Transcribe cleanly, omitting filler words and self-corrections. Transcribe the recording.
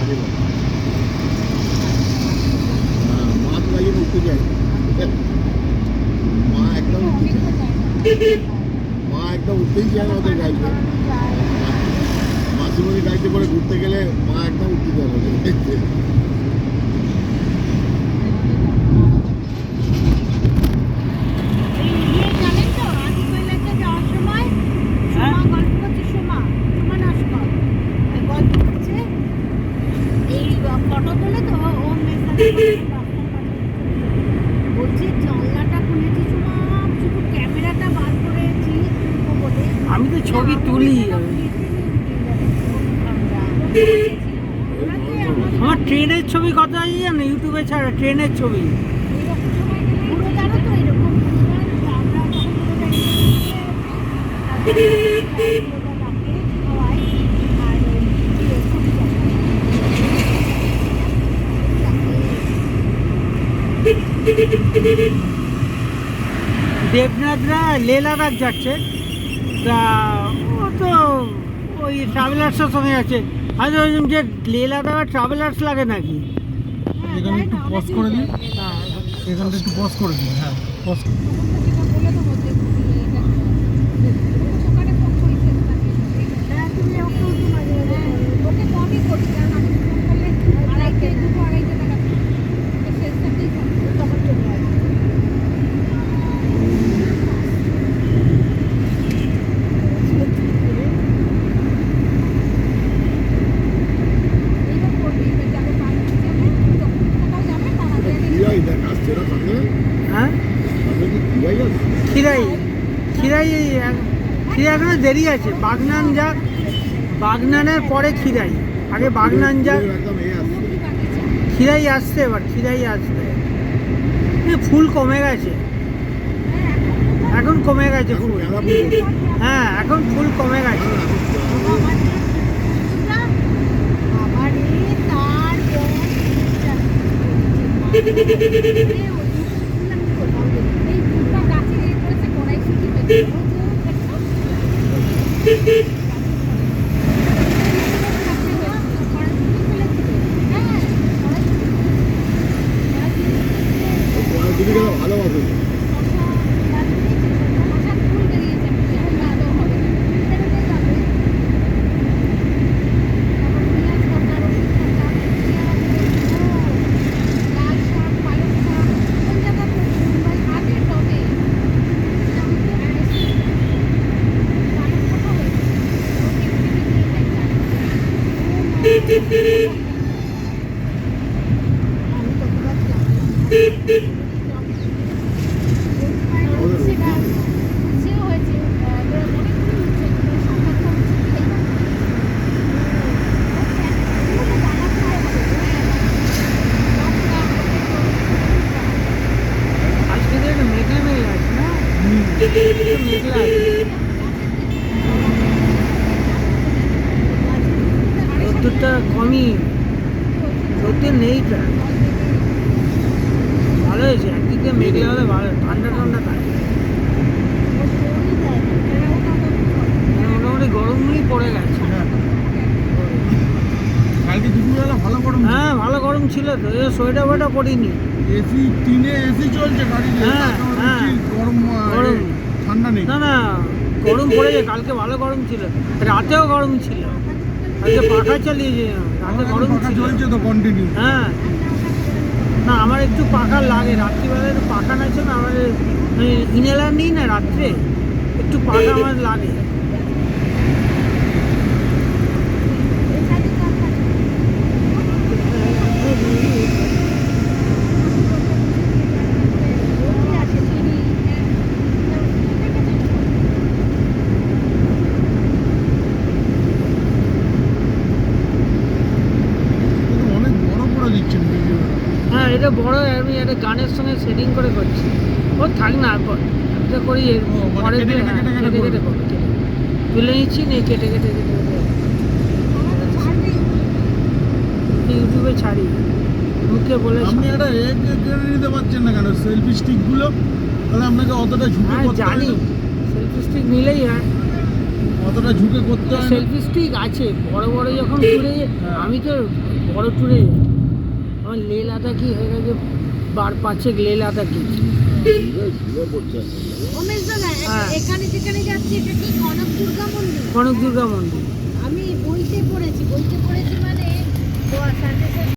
মা তো গাইয়ে উঠতে যায়, মা একদম উঠতেই যায় না ওদের গাইতে। মাসিমণি গাইতে করে ঘুরতে গেলে মা একদম উঠতে যায় ওদের গাইতে। আমি তো ছবি তুলি, আমার ট্রেনের ছবি কত আছে জানো ইউটিউবে ছাড়া, ট্রেনের ছবি। দেবনাথরা লে লাদাখ যাচ্ছে, তা ও তো ওই ট্রাভেলার্সের সঙ্গে আছে। আমি বলছিলাম যে লে লাদাখ ট্রাভেলার্স লাগে নাকি। এখানে একটু পজ করে দিই, এখানটা একটু পজ করে দিই। হ্যাঁ, পজ। হ্যাঁ, খিরাই খিরাই এখনো দেরি আছে। বাগনান যাক, বাগনানের পরে খিরাই, আগে বাগনান যাক, খিরাই আসছে, এবার খিরাই আসছে। ফুল কমে গেছে, এখন কমে গেছে ফুল। হ্যাঁ, এখন ফুল কমে গেছে। ভালোবাসে রোদ্দুরটা কমই, রোদ্দুর নেই, প্রায় ভালো হয়েছে। একদিকে মেঘলা হলে ভালো, ঠান্ডা ঠান্ডা থাকে, মোটামুটি গরমই পড়ে গেছে। কালকে দুপুরবেলা ভালো গরম, হ্যাঁ ভালো গরম ছিল তো, সোয়েটার ফোয়েটার পরিনি। এসি টিনে এসি চলছে গাড়িতে। হ্যাঁ হ্যাঁ, গরম গরম ঠান্ডা নেই। না না, গরম পড়েছে, কালকে ভালো গরম ছিল, রাতেও গরম ছিল। আজকে পাখা চালিয়েছে, রাতে গরম চলছে তো কন্টিনিউ। হ্যাঁ, না আমার একটু পাখা লাগে রাত্রিবেলা, একটু পাখা আছে না আমার, ইনহেলার নেই না রাত্রে, একটু পাখা আমার লাগে। হ্যাঁ, এটা বড়, আমি একটা গানের সঙ্গে সেটিং করে করছি। ও থাক না, এটা করি পরে কেটে কেটে করবো, তুলে নিচ্ছি, নিয়ে কেটে কেটে কেটে ইউটিউবে ছাড়ি। মুখে বলে আপনি একটা কেটে নিতে পারছেন না কেন সেলফি স্টিকগুলো? তাহলে আপনাকে অতটা ঝুঁকে করতে হয়? জানি সেলফি স্টিক নিলেই হয়, অতটা ঝুঁকে করতে হয়। সেলফি স্টিক আছে বড় বড় যখন ঘুরে, আমি তো বড় ট্যুরে আমার লে লাদাখি হয়ে গেছে, বার 5 লে লাদাখি। উমেশ দাদা, হ্যাঁ। এখানে যেখানে যাচ্ছি এটা কি কনক দুর্গা মন্দির? কনক দুর্গা মন্দির। আমি বইতে পড়েছি মানে